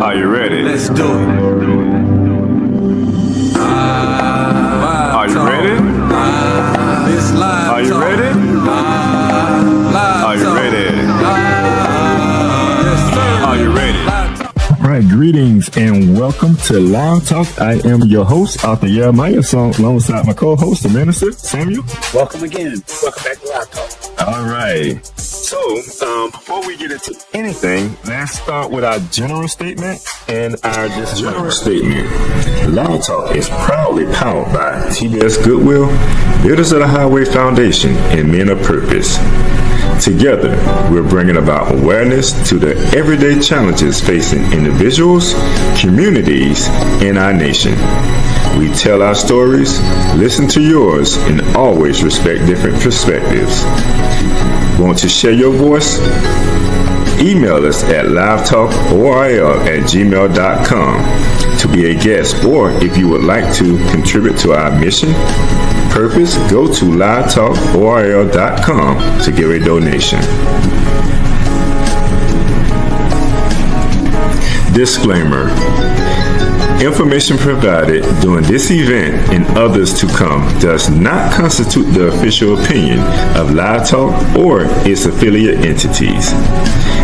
Are you ready? Let's do it. Are you ready? This live Are you talk. ready? Live Are you talk. ready? Yes, sir. Are you ready? Live talk. All right, greetings and welcome to Live Talk. I am your host, Arthur Jeremiah, alongside my co-host, the minister, Samuel. Welcome again. Welcome back to Live Talk. All right. So, before we get into anything, let's start with our general statement and our disclaimer. General statement. Live Talk is proudly powered by TBS Goodwill, Builders of the Highway Foundation, and Men of Purpose. Together, we're bringing about awareness to the everyday challenges facing individuals, communities, and our nation. We tell our stories, listen to yours, and always respect different perspectives. Want to share your voice? Email us at livetalkorl@gmail.com to be a guest, or if you would like to contribute to our mission, purpose, go to livetalkorl.com to give a donation. Disclaimer. Information provided during this event and others to come does not constitute the official opinion of Live Talk or its affiliate entities.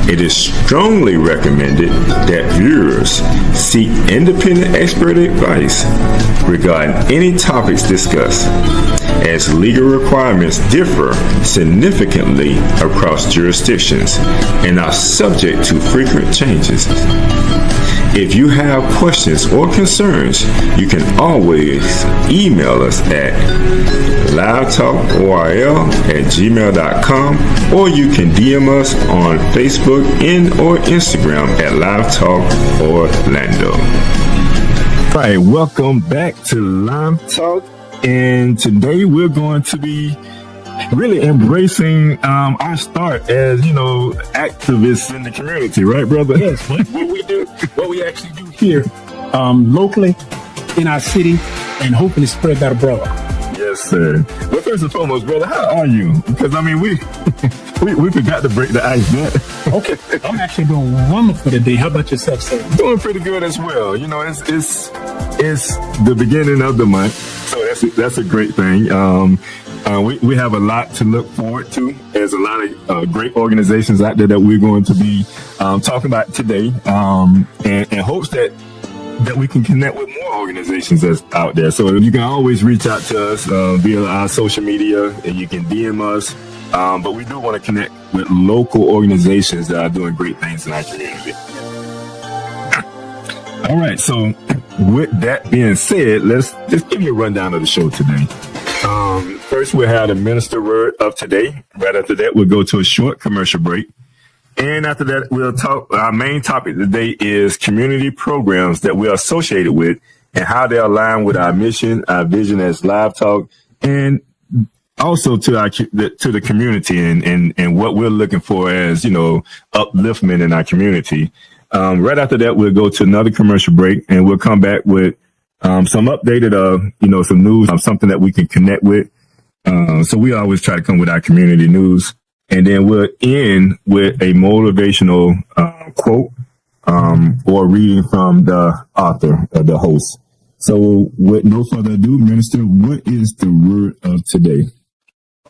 It is strongly recommended that viewers seek independent expert advice regarding any topics discussed, as legal requirements differ significantly across jurisdictions and are subject to frequent changes. If you have questions or concerns, you can always email us at livetalkorl@gmail.com, or you can DM us on Facebook and or Instagram at Live Talk Orlando. All right, welcome back to Live Talk, and today we're going to be really embracing our start as, activists in the community, right, brother? Yes, what we do, what we actually do here, locally, in our city, and hoping to spread that abroad. Yes, sir. Well, first and foremost, brother, how are you? Because we we forgot to break the ice there. Okay, I'm actually doing wonderful today. How about yourself, sir? Doing pretty good as well. It's the beginning of the month, so that's a great thing. We have a lot to look forward to. There's a lot of great organizations out there that we're going to be talking about today, and hopes that we can connect with more organizations that's out there. So you can always reach out to us via our social media, and you can DM us. But we do want to connect with local organizations that are doing great things in our community. All right. So with that being said, let's just give you a rundown of the show today. First, we'll have the minister word of today. Right after that, we'll go to a short commercial break. And after that, we'll talk. Our main topic today is community programs that we're associated with and how they align with our mission, our vision as Live Talk, and also to the community and what we're looking for as, upliftment in our community. Right after that, we'll go to another commercial break, and we'll come back with some updated, some news, something that we can connect with. So we always try to come with our community news, and then we'll end with a motivational quote or reading from the author, the host. So with no further ado, Minister, what is the word of today?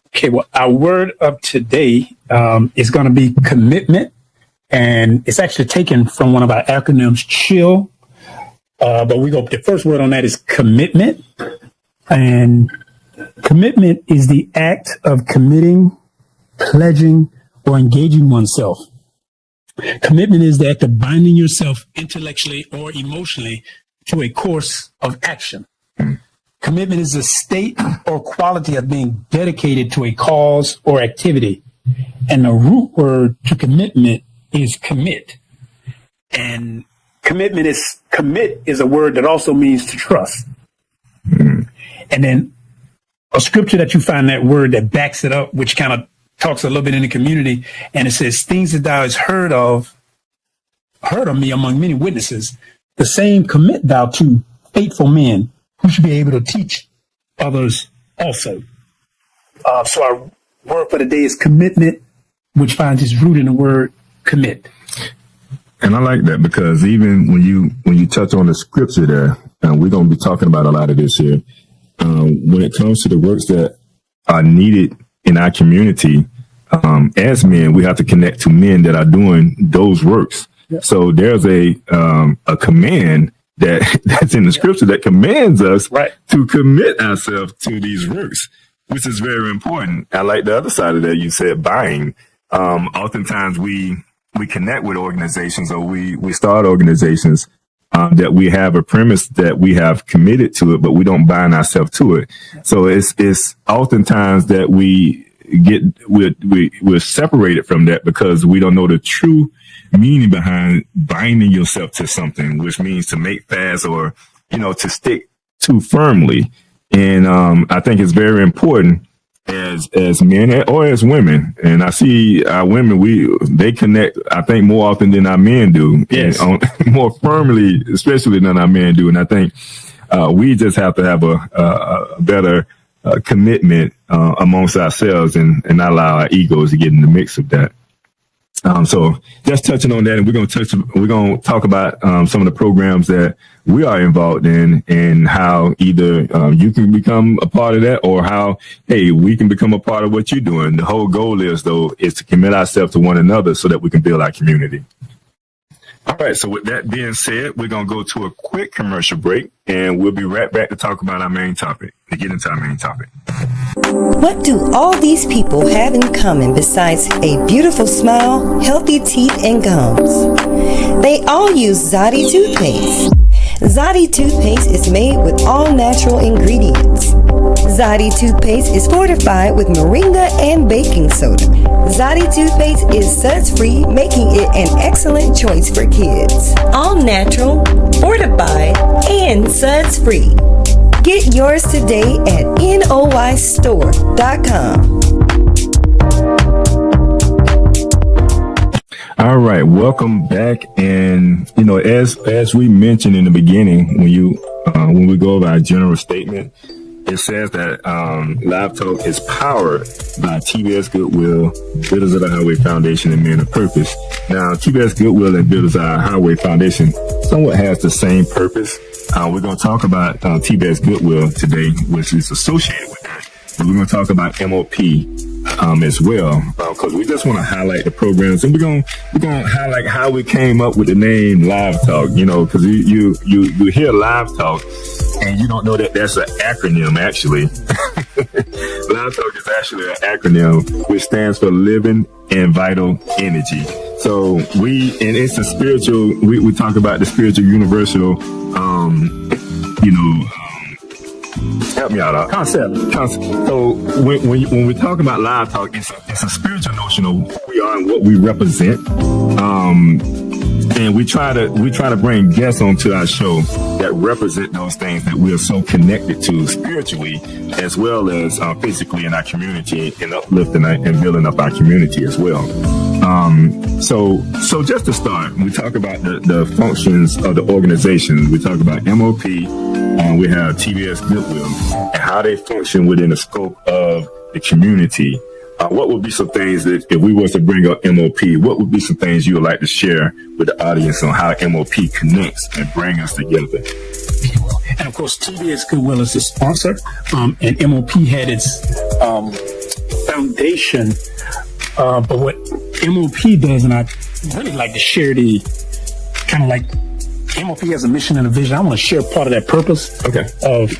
Okay, well, our word of today is going to be commitment, and it's actually taken from one of our acronyms, CHILL. But the first word on that is commitment. And commitment is the act of committing, pledging, or engaging oneself. Commitment is the act of binding yourself intellectually or emotionally to a course of action. Commitment is a state or quality of being dedicated to a cause or activity. And the root word to commitment is commit. And commit is a word that also means to trust. And then a scripture that you find that word that backs it up, which kind of talks a little bit in the community, and it says, things that thou hast heard of me among many witnesses, the same commit thou to faithful men who should be able to teach others also. So our word for the day is commitment, which finds its root in the word commit. And I like that because even when you touch on the scripture there, we're going to be talking about a lot of this here. When it comes to the works that are needed in our community, as men, we have to connect to men that are doing those works. Yeah. So there's a command that's in the scripture that commands us to commit ourselves to these works, which is very important. I like the other side of that. You said buying. Oftentimes we connect with organizations or we start organizations that we have a premise that we have committed to it, but we don't bind ourselves to it. So it's oftentimes that we're separated from that because we don't know the true meaning behind binding yourself to something, which means to make fast or, to stick too firmly. And I think it's very important as men or as women. And I see our women, they connect, I think, more often than our men do. Yes. More firmly, especially than our men do. And I think we just have to have a better commitment amongst ourselves and not allow our egos to get in the mix of that. So just touching on that, and we're going to talk about some of the programs that we are involved in and how either you can become a part of that or how, hey, we can become a part of what you're doing. The whole goal is to commit ourselves to one another so that we can build our community. All right. So with that being said, we're going to go to a quick commercial break and we'll be right back to talk about our main topic, to get into our main topic. What do all these people have in common besides a beautiful smile, healthy teeth, and gums? They all use Zadi toothpaste. Zadi toothpaste is made with all natural ingredients. Zadi toothpaste is fortified with moringa and baking soda. Zadi toothpaste is suds-free, making it an excellent choice for kids. All natural, fortified, and suds-free. Get yours today at noistore.com. All right, welcome back. And as we mentioned in the beginning, when we go over our general statement, it says that Live Talk is powered by TBS Goodwill, Builders of the Highway Foundation, and Men of Purpose. Now, TBS Goodwill and Builders of the Highway Foundation somewhat has the same purpose. We're going to talk about TBS Goodwill today, which is associated with that. But we're going to talk about MOP as well, because we just want to highlight the programs, and we're going to highlight how we came up with the name Live Talk. Because you hear Live Talk, and you don't know that that's an acronym. Actually, Live Talk is actually an acronym which stands for Living and Vital Energy. So it's a spiritual. We talk about the spiritual universal. Help me out. Concept. So when we talk about Live Talk, it's a spiritual notion of who we are and what we represent. And we try to bring guests onto our show that represent those things that we are so connected to spiritually, as well as physically in our community, and uplifting and building up our community as well. So just to start, we talk about the functions of the organization. We talk about MOP. We have TBS Goodwill and how they function within the scope of the community. What would be some things that if we was to bring up MOP, what would be some things you would like to share with the audience on how MOP connects and bring us together? And of course, TBS Goodwill is the sponsor, and MOP had its foundation. But what MOP does, and I really like to share the kind of like MOP has a mission and a vision. I want to share part of that purpose of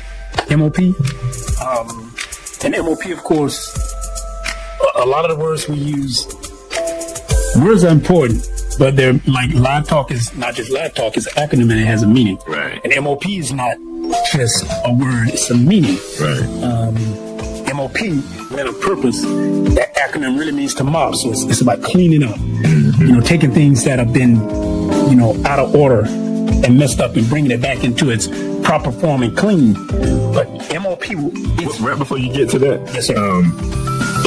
MOP. And MOP, of course, a lot of the words we use, words are important, but they're like Live Talk is not just Live Talk, it's an acronym and it has a meaning. Right. And MOP is not just a word, it's a meaning. Right. MOP, Men of Purpose, that acronym really means to mob. So it's about cleaning up, taking things that have been, out of order and messed up and bringing it back into its proper form and clean. But MOP is... Right before you get to that, yes, sir.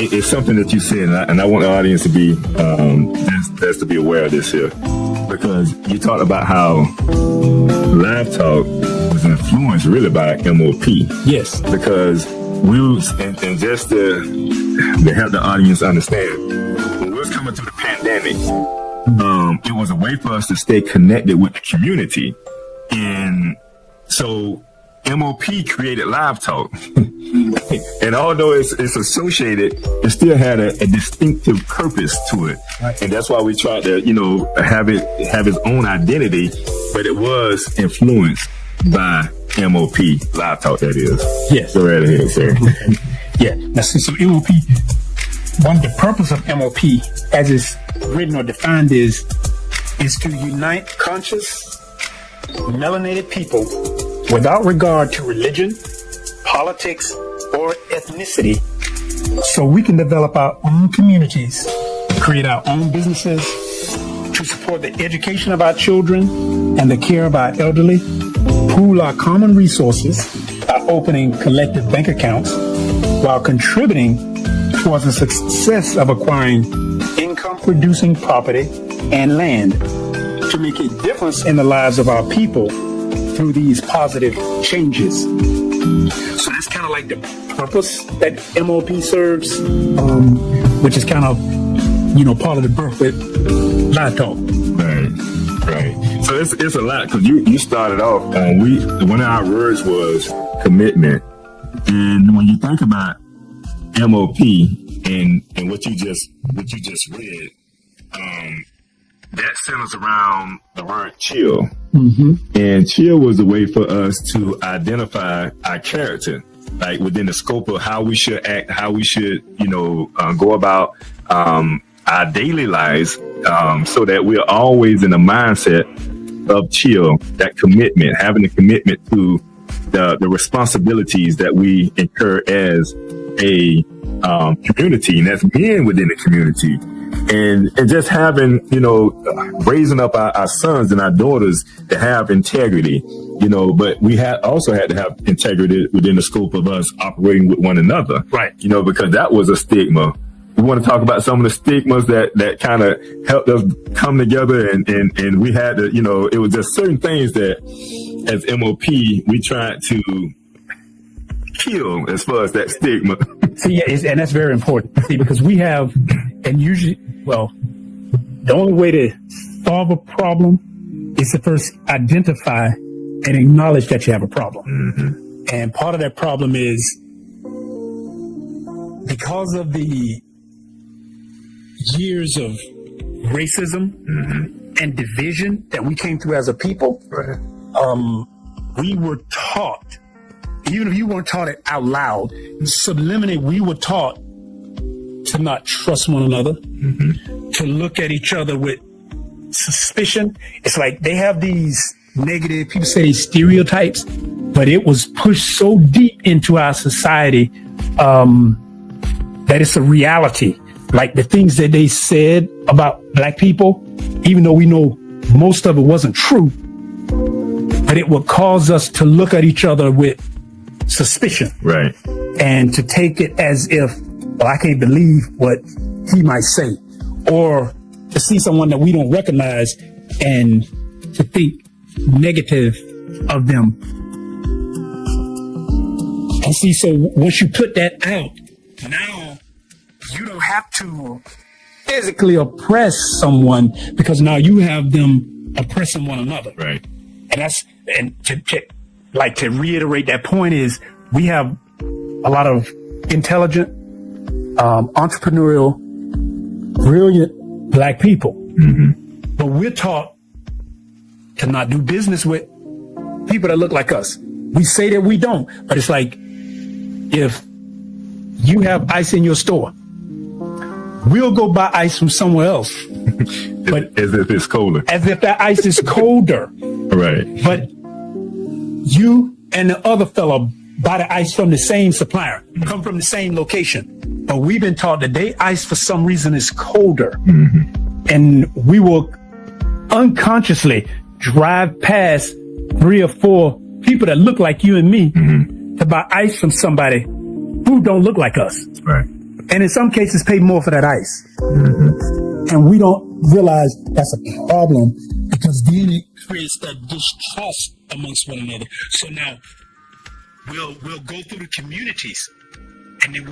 It's something that you said, and I want the audience to be to be aware of this here, because you talked about how Live Talk was influenced really by MOP. Yes, because and just to help the audience understand, when we was coming through the pandemic, It was a way for us to stay connected with the community. And so MOP created Live Talk. And although it's associated, it still had a distinctive purpose to it. Right. And that's why we tried to, have its own identity, but it was influenced by MOP, Live Talk, that is. Yes. Go right ahead, sir. Yeah. Now, so MOP, one of the purpose of MOP, as it's written or defined, is to unite conscious, melanated people without regard to religion, politics, or ethnicity, so we can develop our own communities, create our own businesses, to support the education of our children and the care of our elderly, pool our common resources by opening collective bank accounts, while contributing towards the success of acquiring income-producing property and land, to make a difference in the lives of our people through these positive changes. So that's kind of like the purpose that MOP serves, which is kind of, part of the birth with Live Talk. Right. So it's a lot, because you started off, one of our words was commitment. And when you think about MOP and what you just read, that centers around the word chill. Mm-hmm. And chill was a way for us to identify our character, like within the scope of how we should act, how we should, go about our daily lives, so that we're always in the mindset of chill, that commitment, having a commitment to the responsibilities that we incur as a community, and that's being within the community. And just having, raising up our sons and our daughters to have integrity, but we also had to have integrity within the scope of us operating with one another. Right. Because that was a stigma. We want to talk about some of the stigmas that kind of helped us come together, and we had to, it was just certain things that as MOP, we tried to kill as far as that stigma. See, yeah, and that's very important. See, because we have, and usually, the only way to solve a problem is to first identify and acknowledge that you have a problem. Mm-hmm. And part of that problem is because of the years of racism and division that we came through as a people. Right. We were taught, even if you weren't taught it out loud, subliminally, we were taught to not trust one another, to look at each other with suspicion. It's like they have these negative, people say these stereotypes, but it was pushed so deep into our society that it's a reality. Like the things that they said about Black people, even though we know most of it wasn't true, but it would cause us to look at each other with suspicion. Right. And to take it as if, I can't believe what he might say, or to see someone that we don't recognize and to think negative of them. And see, so once you put that out, now you don't have to physically oppress someone, because now you have them oppressing one another. Right. And to reiterate that point is, we have a lot of intelligent, entrepreneurial, brilliant Black people, but we're taught to not do business with people that look like us. We say that we don't, but it's like, if you have ice in your store, we'll go buy ice from somewhere else. But as if it's colder. As if that ice is colder. Right. But you and the other fellow buy the ice from the same supplier, come from the same location. But we've been taught that their ice for some reason is colder. And we will unconsciously drive past 3 or 4 people that look like you and me to buy ice from somebody who don't look like us. Right. And in some cases pay more for that ice. And we don't realize that's a problem, because then it creates that distrust amongst one another. So now we'll go through the communities, and then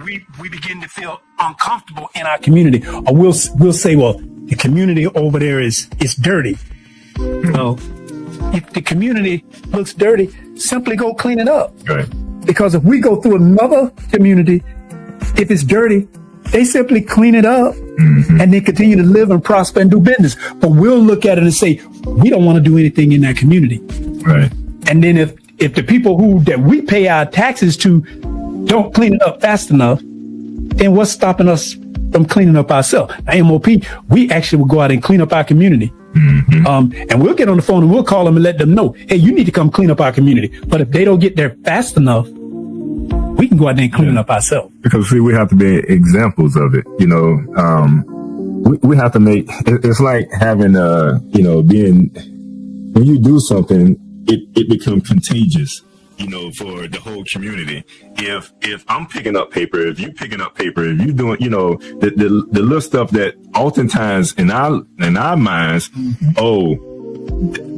we begin to feel uncomfortable in our community, or we'll say, well, the community over there is dirty. So if the community looks dirty, simply go clean it up. Right. Because if we go through another community, if it's dirty, they simply clean it up and they continue to live and prosper and do business. But we'll look at it and say, we don't want to do anything in that community. Right. And then if the people that we pay our taxes to don't clean it up fast enough, then what's stopping us from cleaning up ourselves? Now, MOP, we actually will go out and clean up our community. And we'll get on the phone and we'll call them and let them know, hey, you need to come clean up our community. But if they don't get there fast enough, we can go out there and clean it up ourselves. Because see, we have to be examples of it. You know, we have to make. It's like having being when you do something, it becomes contagious. You know, for the whole community. If I'm picking up paper, if you picking up paper, if you doing, you know, the little stuff that oftentimes in our minds,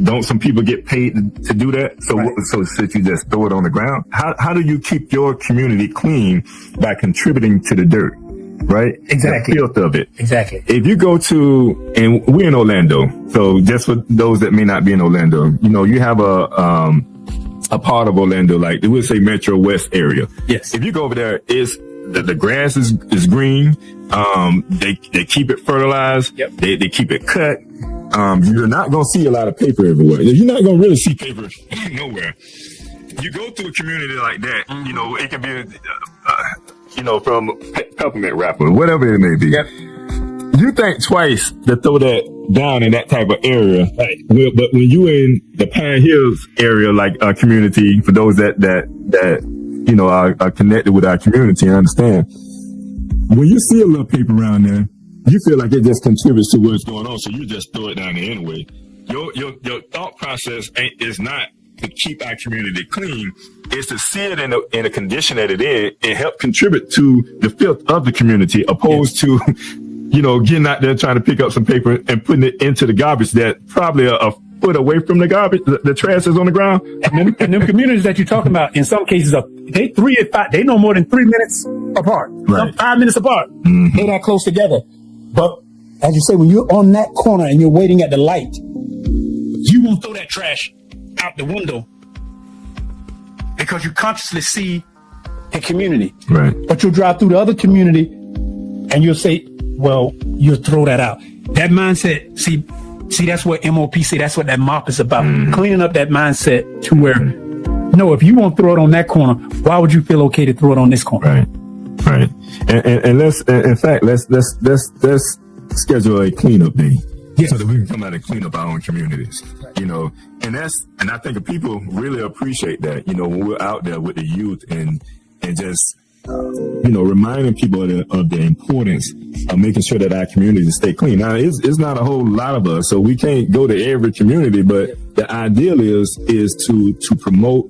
don't some people get paid to do that? So Right. so you just throw it on the ground. How do you keep your community clean by contributing to the dirt? Right? Exactly. The filth of it. Exactly. If you go to, and we're in Orlando, so just for those that may not be in Orlando, you know, you have a part of Orlando, like they would say Metro West area. Yes. If you go over there, the grass is green. They keep it fertilized. Yep. They keep it cut. You're not going to see a lot of paper everywhere. You're not going to really see paper nowhere. You go to a community like that, you know, it can be, from peppermint wrapper, whatever it may be. Yep. You think twice to throw that down in that type of area. Right. But when you in the Pine Hills area, like a community, for those that you know are connected with our community and understand, when you see a little paper around there, you feel like it just contributes to what's going on, so you just throw it down there anyway. Your thought process is not to keep our community clean. It's to see it in the condition that it is. It helps contribute to the filth of the community, opposed to, you know, getting out there trying to pick up some paper and putting it into the garbage that probably a foot away from the garbage, the trash is on the ground. And them communities that you're talking about, in some cases, they no more than 3 minutes apart, Right. 5 minutes apart. They're that close together. But as you say, when you're on that corner and you're waiting at the light, you won't throw that trash out the window because you consciously see the community. Right. But you'll drive through the other community and you'll say, well, you'll throw that out. That mindset, see, that's what MOP say, that's what that MOP is about. Cleaning up that mindset to where, no, if you won't throw it on that corner, why would you feel okay to throw it on this corner? Right. And let's schedule a cleanup day. Yes. So that we can come out and clean up our own communities, you know, and I think people really appreciate that, you know, when we're out there with the youth and just, you know, reminding people of the importance of making sure that our communities stay clean. Now, it's not a whole lot of us, so we can't go to every community, but the ideal is to promote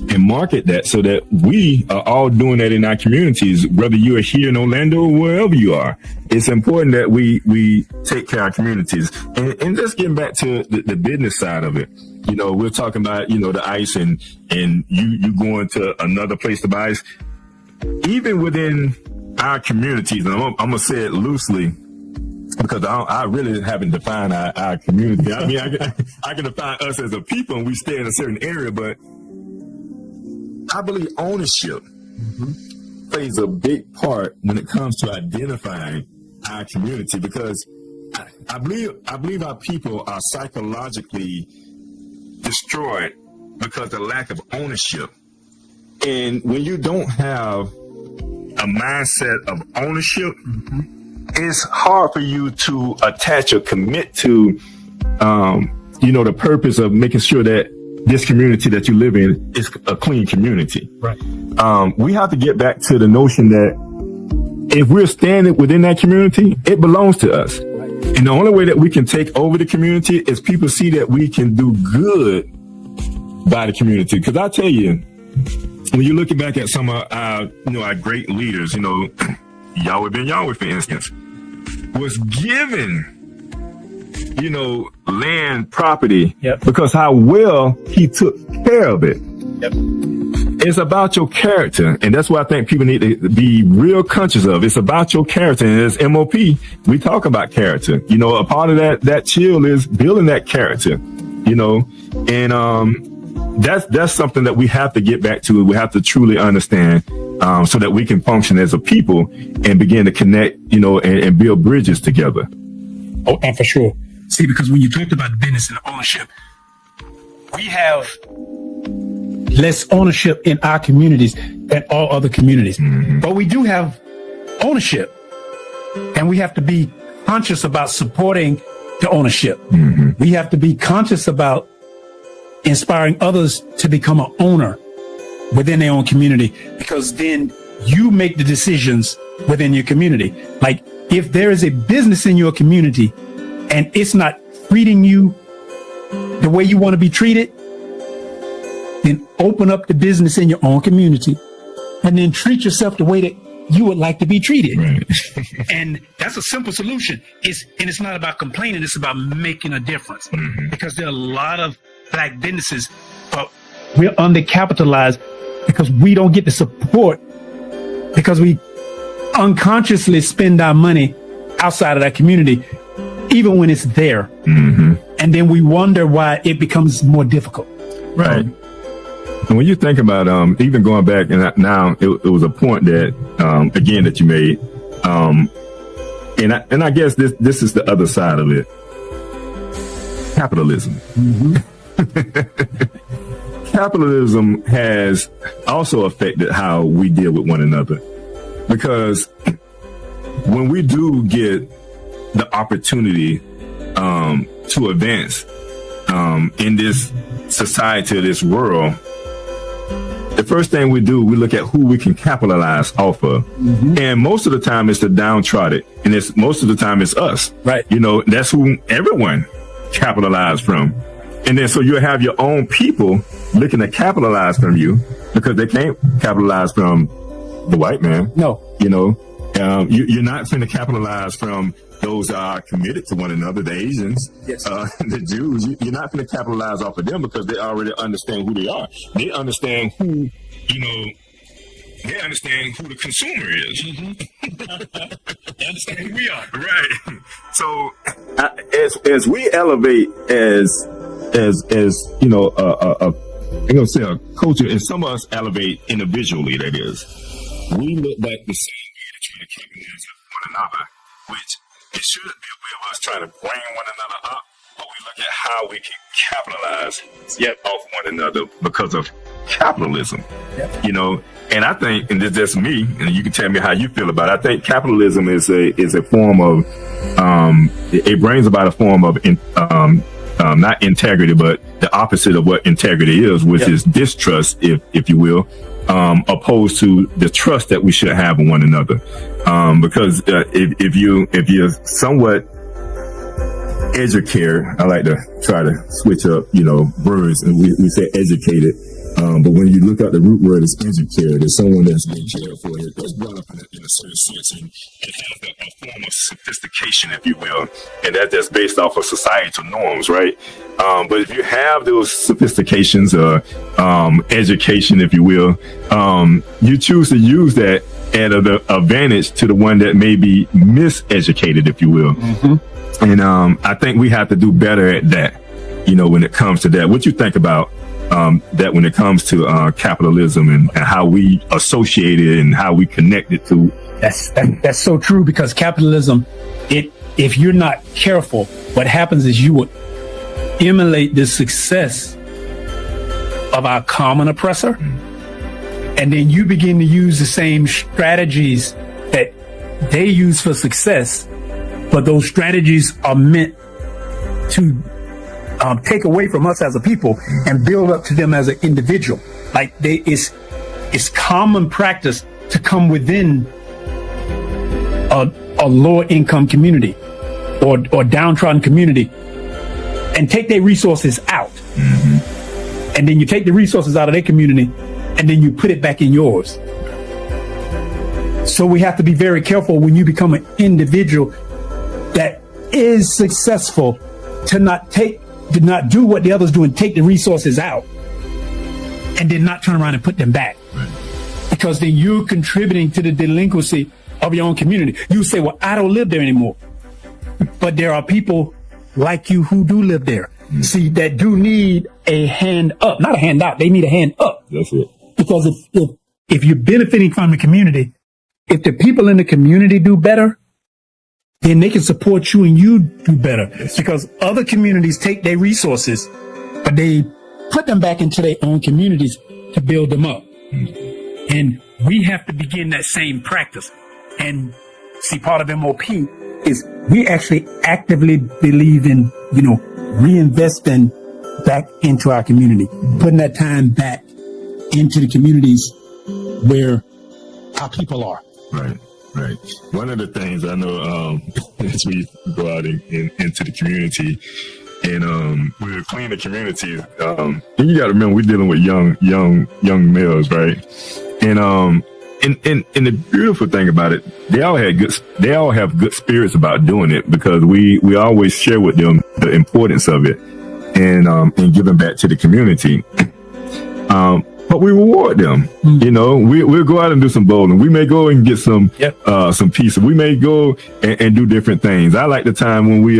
and market that so that we are all doing that in our communities, whether you are here in Orlando or wherever you are. It's important that we take care of our communities. And just getting back to the business side of it, you know, we're talking about, you know, the ice and you going to another place to buy ice. Even within our communities, and I'm going to say it loosely, because I really haven't defined our community. I mean, I can define us as a people and we stay in a certain area, but I believe ownership plays a big part when it comes to identifying our community, because I believe our people are psychologically destroyed because of lack of ownership. And when you don't have a mindset of ownership, it's hard for you to attach or commit to, you know, the purpose of making sure that this community that you live in is a clean community. Right. We have to get back to the notion that if we're standing within that community, it belongs to us. And the only way that we can take over the community is people see that we can do good by the community. Because I tell you, when you're looking back at some of our great leaders, you know, Yahweh Ben Yahweh, for instance, was given, you know, land, property, Yep. because how well he took care of it. Yep. It's about your character. And that's what I think people need to be real conscious of. It's about your character. And as MOP, we talk about character. You know, a part of that chill is building that character, you know, and that's something that we have to get back to. We have to truly understand so that we can function as a people and begin to connect, you know, and build bridges together. Oh, and for sure. See, because when you talked about business and ownership, we have less ownership in our communities than all other communities. Mm-hmm. But we do have ownership, and we have to be conscious about supporting the ownership. Mm-hmm. We have to be conscious about inspiring others to become an owner within their own community, because then you make the decisions within your community. Like, if there is a business in your community and it's not treating you the way you want to be treated, then open up the business in your own community and then treat yourself the way that you would like to be treated. Right. And that's a simple solution. It's not about complaining. It's about making a difference. Mm-hmm. Because there are a lot of Black businesses, but we're undercapitalized because we don't get the support, because we unconsciously spend our money outside of that community, even when it's there. Mm-hmm. And then we wonder why it becomes more difficult. Right. And when you think about even going back, and now it was a point that again that you made, and I guess this is the other side of it. Capitalism. Mm-hmm. Capitalism has also affected how we deal with one another, because when we do get the opportunity to advance in this society, this world, the first thing we do, we look at who we can capitalize off of. Mm-hmm. And most of the time it's the downtrodden, and most of the time it's us. Right. You know, that's who everyone capitalize from. And then so you have your own people looking to capitalize from you, because they can't capitalize from the white man. No. You know, you're not finna capitalize from those that are committed to one another, the Asians, yes. The Jews. You're not going to capitalize off of them, because they already understand who they are. They understand who, you know, they understand who the consumer is. Mm-hmm. They understand who we are. Right. So as we elevate as you know, I'm going to say a culture, and some of us elevate individually, that is, we look back the same way to try to capitalize one another, which it should be a way of us trying to bring one another up, but we look at how we can capitalize off one another because of capitalism. Yep. You know, and I think, and this is just me, and you can tell me how you feel about it, I think capitalism is a form of, it brings about a form of, not integrity, but the opposite of what integrity is, which is distrust, if you will, opposed to the trust that we should have in one another. Because if you're somewhat educated, I like to try to switch up, you know, words, and we say educated. But when you look at the root word, it's educated. It's someone that's been cared for. It's brought up in a certain sense, and it has a form of sophistication, if you will, and that's based off of societal norms, right? But if you have those sophistications or education, if you will, you choose to use that at an advantage to the one that may be miseducated, if you will. Mm-hmm. And I think we have to do better at that, you know, when it comes to that. What you think about that when it comes to capitalism and how we associate it and how we connect it to? That's so true, because capitalism, if you're not careful, what happens is you will emulate the success of our common oppressor, and then you begin to use the same strategies that they use for success, but those strategies are meant to take away from us as a people and build up to them as an individual. Like it's common practice to come within a lower income community or downtrodden community and take their resources out. Mm-hmm. And then you take the resources out of their community and then you put it back in yours. So we have to be very careful when you become an individual that is successful to not do what the others do and take the resources out and then not turn around and put them back. Because then you're contributing to the delinquency of your own community. You say, well, I don't live there anymore. But there are people like you who do live there. See, that do need a hand up, not a hand out. They need a hand up. That's it. Because if you're benefiting from the community, if the people in the community do better, then they can support you and you do better. Because other communities take their resources, but they put them back into their own communities to build them up. And we have to begin that same practice. And see, part of MOP is we actually actively believe in, reinvesting back into our community, putting that time back into the communities where our people are. Right. One of the things I know as we go out into the community and we clean the community, and you got to remember we're dealing with young males, right? And the beautiful thing about it, they all have good spirits about doing it because we always share with them the importance of it and giving back to the community. But we reward them. We'll go out and do some bowling. We may go and get some pizza. We may go and do different things. I like the time when we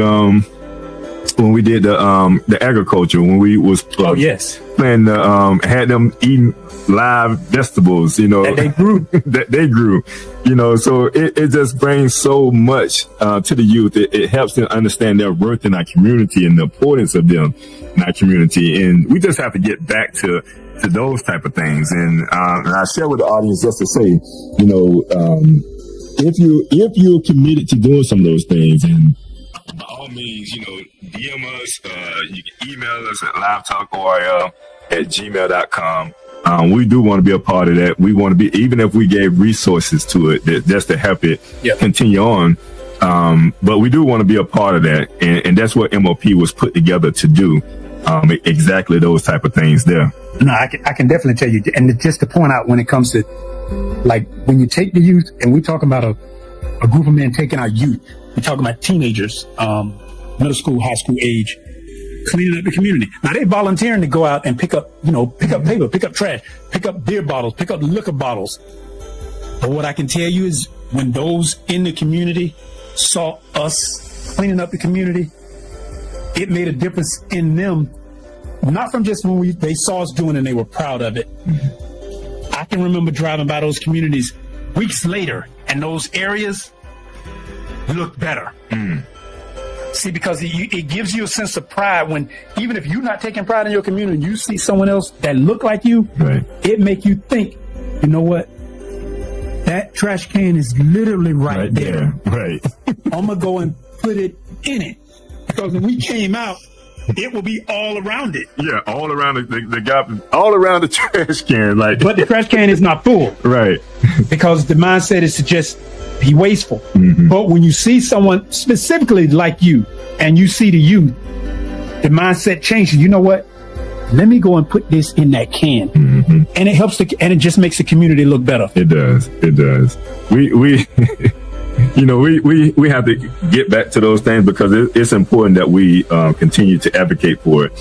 did the agriculture, when we was playing had them eating live vegetables, that they grew, so it just brings so much to the youth. It helps them understand their worth in our community and the importance of them in our community. And we just have to get back to those type of things. And I share with the audience just to say, if you're committed to doing some of those things, and by all means, DM us, you can email us at livetalkorl@gmail.com. We do want to be a part of that. We want to be, even if we gave resources to it, just to help it continue on. But we do want to be a part of that. And that's what MOP was put together to do. Exactly those type of things there. No, I can definitely tell you. And just to point out, when it comes to, like, when you take the youth, and we talk about a group of men taking our youth, we're talking about teenagers, middle school, high school age, cleaning up the community. Now they volunteering to go out and pick up paper, pick up trash, pick up beer bottles, pick up liquor bottles. But what I can tell you is when those in the community saw us cleaning up the community, it made a difference in them. Not from just when they saw us doing it and they were proud of it. I can remember driving by those communities weeks later, and those areas look better. See, because it gives you a sense of pride when, even if you're not taking pride in your community, you see someone else that look like you, it make you think, you know what? That trash can is literally right there. Right. I'm going to go and put it in it. Because when we came out, it will be all around it. Yeah, all around the gap, all around the trash can. But the trash can is not full. Right. Because the mindset is to just be wasteful. But when you see someone specifically like you, and you see the youth, the mindset changes. You know what? Let me go and put this in that can. And it helps and it just makes the community look better. It does. We we have to get back to those things because it's important that we continue to advocate for it.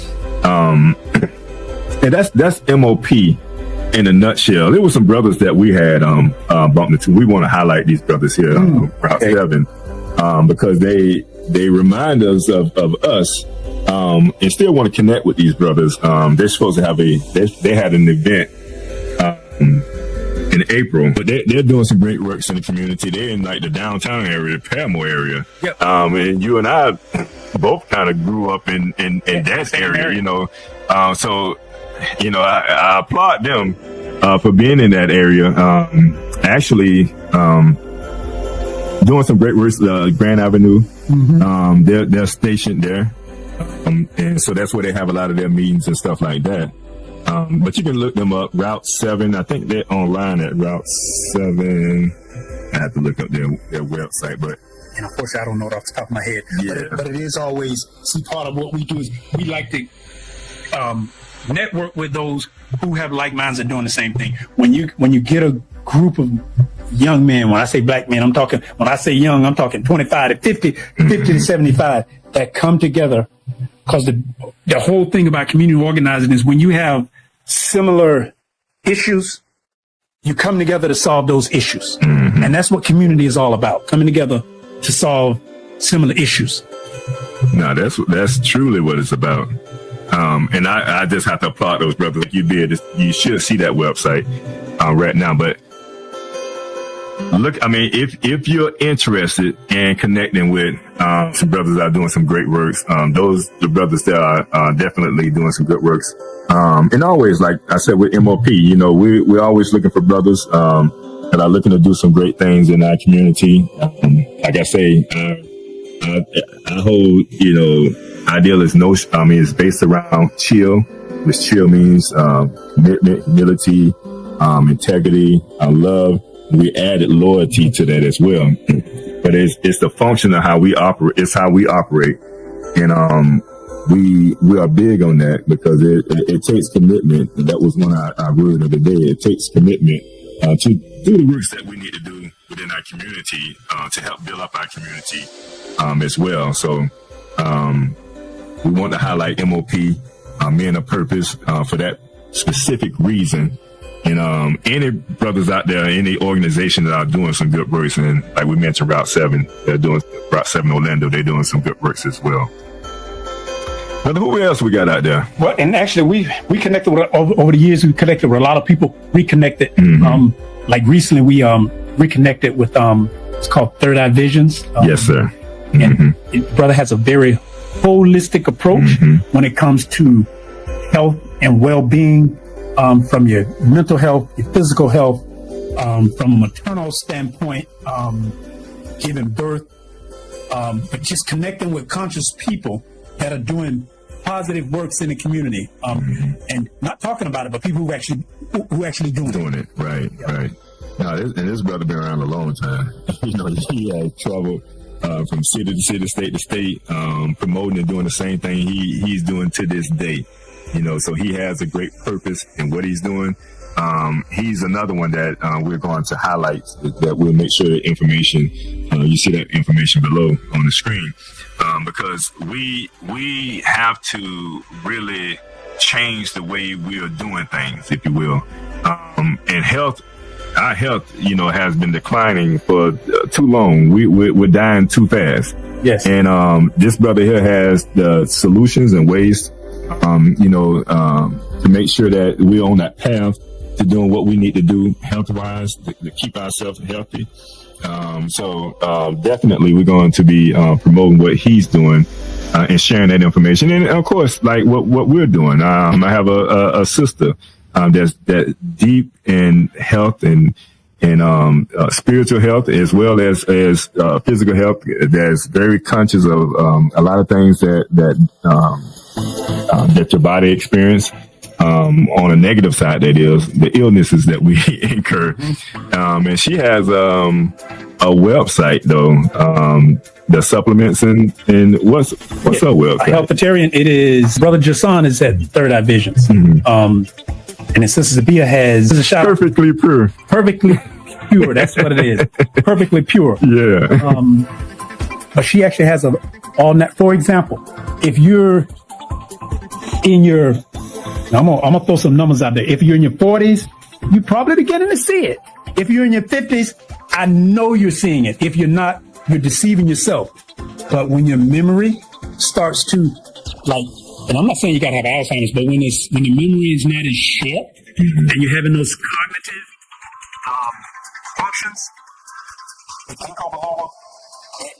And that's MOP in a nutshell. There were some brothers that we had bumped into. We want to highlight these brothers here, Route 7, because they remind us of us, and still want to connect with these brothers. They're supposed to have they had an event in April, but they're doing some great works in the community. They're in like the downtown area, the Paramore area. And you and I both kind of grew up in that area, so I applaud them for being in that area. Actually, doing some great works, Grand Avenue. They're stationed there, and so that's where they have a lot of their meetings and stuff like that. But you can look them up. Route 7, I think they're online at Route 7. I have to look up their website, but. And unfortunately, I don't know it off the top of my head. But it is always, part of what we do is we like to network with those who have like minds and doing the same thing. When you get a group of young men, when I say black men, when I say young, I'm talking 25 to 50, 50 to 75 that come together. Because the whole thing about community organizing is when you have similar issues, you come together to solve those issues. And that's what community is all about, coming together to solve similar issues. No, that's truly what it's about. And I just have to applaud those brothers. Like you should see that website right now. But look, I mean, if you're interested in connecting with some brothers that are doing some great works, the brothers that are definitely doing some good works. And always, like I said, with MOP, we're always looking for brothers that are looking to do some great things in our community. Like I say, our whole, ideal is it's based around chill, which chill means commitment, humility, integrity, love. We added loyalty to that as well. But it's the function of how we operate. It's how we operate. And we are big on that because it takes commitment. And that was one of our word of the day. It takes commitment to do the works that we need to do within our community to help build up our community as well. So we want to highlight MOP, Men of Purpose, for that specific reason. And any brothers out there, any organization that are doing some good works, and like we mentioned, Route 7, they're doing Route 7 Orlando, they're doing some good works as well. But who else we got out there? Well, and actually, we connected with, over the years. We connected with a lot of people. Reconnected. Like recently, we reconnected with it's called Third Eye Visions. Yes, sir. And brother has a very holistic approach when it comes to health and well-being. From your mental health, your physical health, from a maternal standpoint, giving birth, but just connecting with conscious people that are doing positive works in the community, and not talking about it, but people who actually doing it. Right, yeah. Right. Now, and this brother been around a long time. He had traveled from city to city, state to state, promoting and doing the same thing he's doing to this day. So he has a great purpose in what he's doing. He's another one that we're going to highlight, that we'll make sure that information, you see that information below on the screen, because we have to really change the way we are doing things, if you will. And our health, has been declining for too long. We're dying too fast. Yes. And this brother here has the solutions and ways to make sure that we're on that path to doing what we need to do health-wise to keep ourselves healthy. So definitely we're going to be promoting what he's doing and sharing that information. And of course, like what we're doing. I have a sister that's deep in health and spiritual health as well as physical health. That's very conscious of a lot of things that your body experience. On a negative side, that is the illnesses that we incur. And she has a website though, the supplements and what's her website? Healthitarian. It is Brother Jason is at Third Eye Visions. And his sister Zabia has a shop. Perfectly pure. Perfectly pure. That's what it is. Perfectly pure. Yeah. But she actually has all that. For example, if you're in your, I'm gonna throw some numbers out there. If you're in your 40s, you're probably beginning to see it. If you're in your 50s, I know you're seeing it. If you're not, you're deceiving yourself. But when your memory starts to, and I'm not saying you gotta have Alzheimer's, but when the memory is not as sharp and you're having those cognitive functions, it can go below.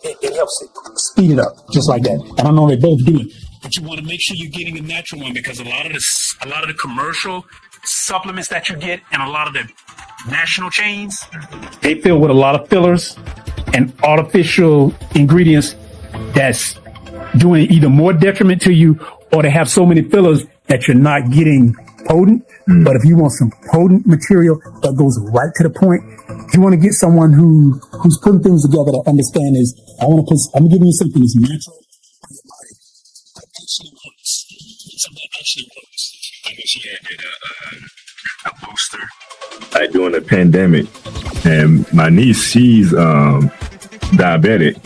It helps it speed it up, just like that. And I know they both do it. But you want to make sure you're getting a natural one, because a lot of the commercial supplements that you get and a lot of the national chains, they fill with a lot of fillers and artificial ingredients that's doing either more detriment to you, or they have so many fillers that you're not getting potent. But if you want some potent material that goes right to the point, you want to get someone who's putting things together to understand is, I'm giving you something that's natural. Actually works. I know she had a booster like during the pandemic, and my niece, she's diabetic,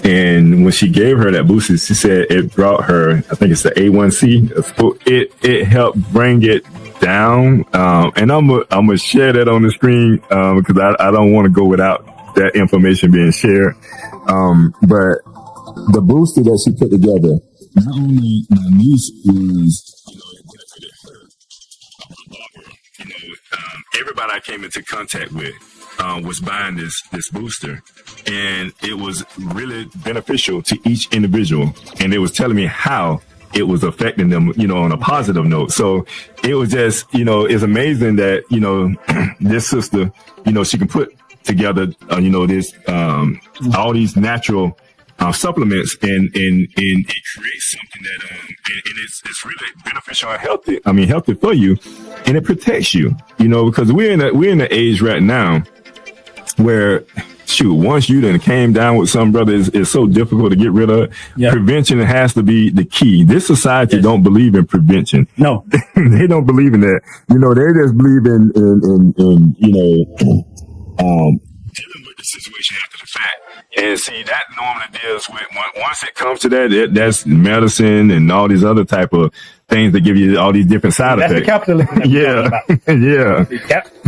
and when she gave her that booster, she said it brought her, I think it's the A1C, it helped bring it down, and I'm gonna share that on the screen because I don't want to go without that information being shared. But the booster that she put together, not only my niece was, it benefited her, everybody I came into contact with was buying this booster, and it was really beneficial to each individual, and it was telling me how it was affecting them, on a positive note. So it was just, it's amazing that, this sister, she can put together, this, all these natural supplements and it creates something that, and it's really beneficial and healthy for you, and it protects you, because we're in the age right now where, once you then came down with some, brother, it's so difficult to get rid of. Yep. Prevention has to be the key. This society don't believe in prevention. No, they don't believe in that. They just believe in dealing with the situation after the fact. And see, that normally deals with, once it comes to that, that's medicine and all these other type of things that give you all these different side effects. That's the capitalism.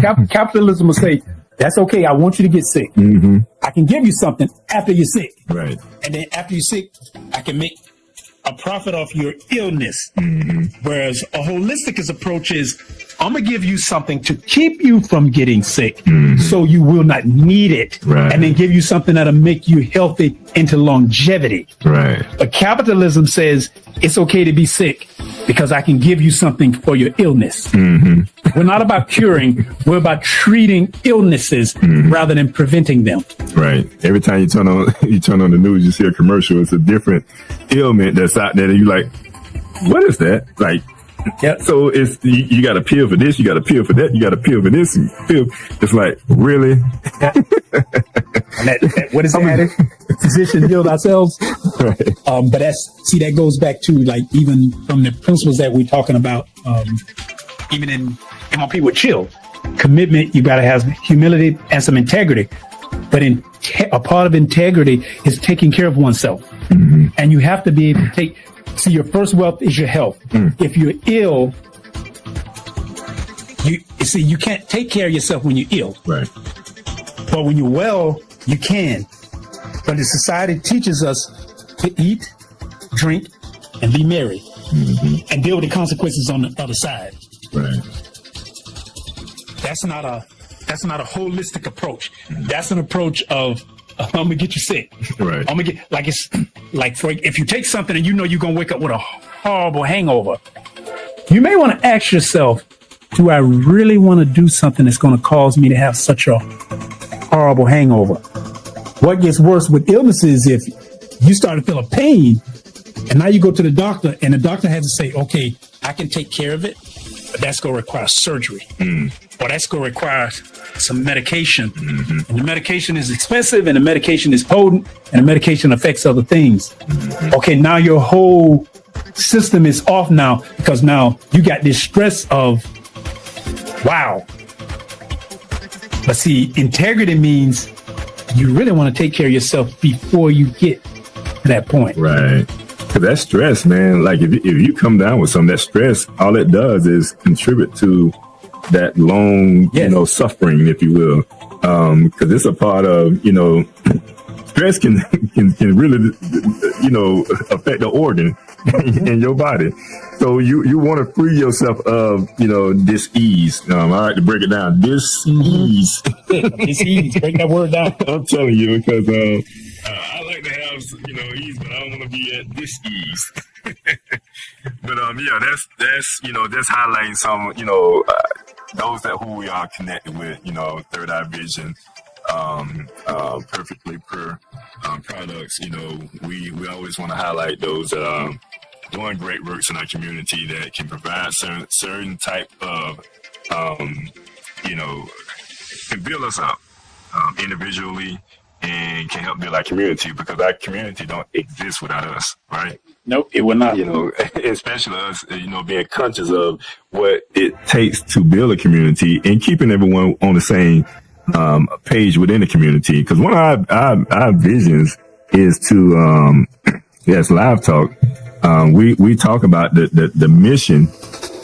Yeah. Capitalism will say, that's okay. I want you to get sick. Mm-hmm. I can give you something after you're sick. Right. And then after you're sick, I can make a profit off your illness. Mm-hmm. Whereas a holistic approach is, I'm going to give you something to keep you from getting sick, so you will not need it. Right. And then give you something that'll make you healthy into longevity. Right. But capitalism says it's okay to be sick because I can give you something for your illness. Mm-hmm. We're not about curing. We're about treating illnesses rather than preventing them. Right. Every time you turn on the news, you see a commercial. It's a different ailment that's out there. And you're like, what is that? Like, Yep. So it's you got a pill for this, you got a pill for that, you got a pill for this pill. It's like, really? Yeah. What is that? Physician healed ourselves. Right. But that goes back to, like, even from the principles that we're talking about, even in MLP with chill, commitment, you got to have humility and some integrity. But a part of integrity is taking care of oneself. Mm-hmm. And you have to be able to see, your first wealth is your health. If you're ill, you can't take care of yourself when you're ill. Right. But when you're well, you can. But the society teaches us to eat, drink, and be merry, and deal with the consequences on the other side. Right. That's not a holistic approach. That's an approach of, I'm gonna get you sick. Right. I'm gonna get if you take something and you're gonna wake up with a horrible hangover, you may want to ask yourself, do I really want to do something that's going to cause me to have such a horrible hangover? What gets worse with illnesses, if you start to feel a pain and now you go to the doctor and the doctor has to say, okay, I can take care of it, but that's going to require surgery. Or that's going to require some medication. And the medication is expensive, and the medication is potent, and the medication affects other things. Okay, now your whole system is off now, because now you got this stress of, wow. But see, integrity means you really want to take care of yourself before you get to that point. Right. Because that stress, man, like if you come down with some of that stress, all it does is contribute to that long, suffering, if you will. Because it's a part of, stress can really, affect the organ in your body. So you want to free yourself of, dis-ease. I like to break it down. Dis-ease. Dis-ease. Break that word down. I'm telling you, because I like to have, ease, but I don't want to be at dis-ease. But that's highlighting some, those who we are connected with, Third Eye Vision, Perfectly Pure products. We always want to highlight those that are doing great works in our community that can provide certain type of, can build us up individually and can help build our community, because our community don't exist without us, right? Nope, it will not. Especially us, being conscious of what it takes to build a community and keeping everyone on the same page within the community. Because one of our visions is to, L.I.V.E. Talk. We talk about the mission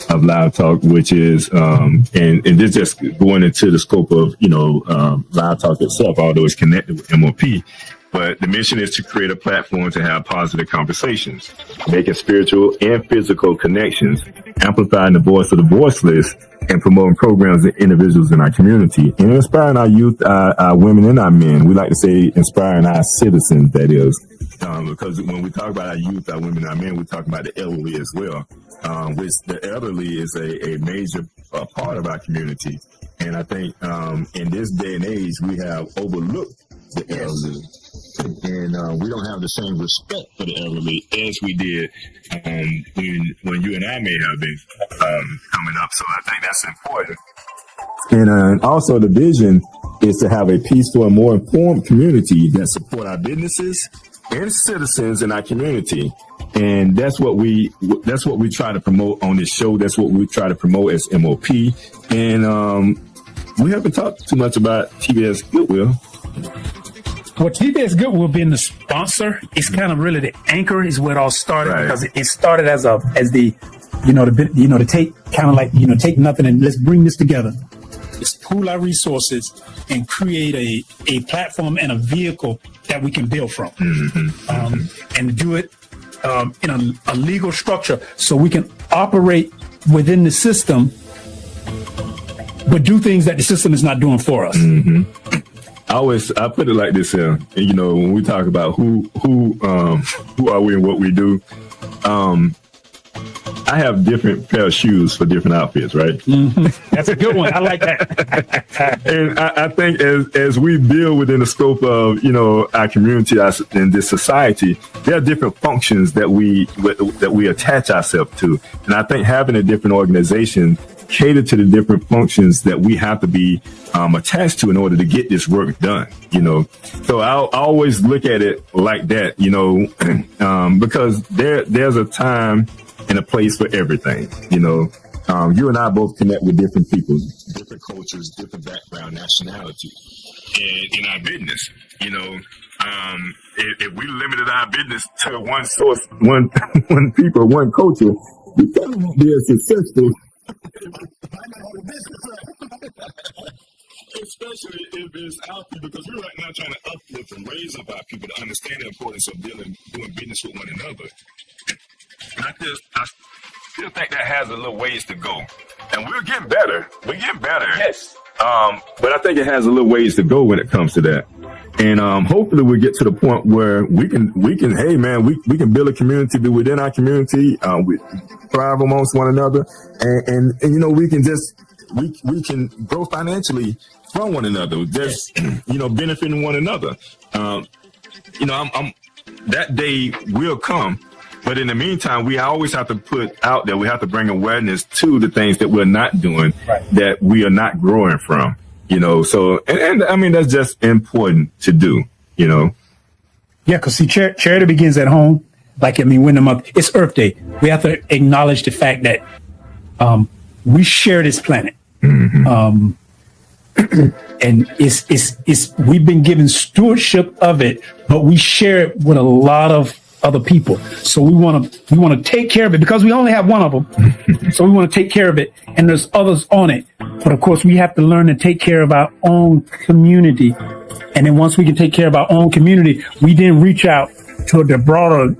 of Live Talk, which is, and this just going into the scope of, Live Talk itself, although it's connected with MOP. But the mission is to create a platform to have positive conversations, making spiritual and physical connections, amplifying the voice of the voiceless, and promoting programs and individuals in our community, and inspiring our youth, our women, and our men. We like to say inspiring our citizens, that is, because when we talk about our youth, our women, our men, we talk about the elderly as well, which the elderly is a major part of our community. And I think in this day and age, we have overlooked the elderly. And we don't have the same respect for the elderly as we did when you and I may have been coming up. So I think that's important. And also the vision is to have a peaceful and more informed community that support our businesses and citizens in our community. And that's what we try to promote on this show. That's what we try to promote as MOP. And we haven't talked too much about TBS Goodwill. Well, TBS Goodwill being the sponsor, it's kind of really the anchor is where it all started, right? Because it started as the to take kind of like, take nothing and let's bring this together. Let's pool our resources and create a platform and a vehicle that we can build from, and do it in a legal structure so we can operate within the system, but do things that the system is not doing for us. I put it like this here, when we talk about who are we and what we do, I have different pair of shoes for different outfits, right? That's a good one. I like that. And I think as we build within the scope of, our community and this society, there are different functions that we attach ourselves to. And I think having a different organization cater to the different functions that we have to be attached to in order to get this work done, So I'll always look at it like that, because there's a time and a place for everything, You and I both connect with different people, different cultures, different background, nationality, and in our business, if we limited our business to one source, one people, one culture, we probably won't be as successful. Especially if it's our people, because we're right now trying to uplift and raise up our people to understand the importance of doing business with one another. And I still think that has a little ways to go, and we're getting better. We're getting better. Yes. But I think it has a little ways to go when it comes to that. And hopefully we get to the point where we can, hey man, we can build a community within our community. We thrive amongst one another, and we can we can grow financially from one another, just benefiting one another. That day will come. But in the meantime, we always have to put out there, we have to bring awareness to the things that we're not doing, that we are not growing from, So, and I mean, that's just important to do, Yeah, because see, charity begins at home. When the month, it's Earth Day. We have to acknowledge the fact that we share this planet. And it's we've been given stewardship of it, but we share it with a lot of other people. So we want to take care of it because we only have one of them. So we want to take care of it, and there's others on it. But of course, we have to learn to take care of our own community. And then once we can take care of our own community, we then reach out to the broader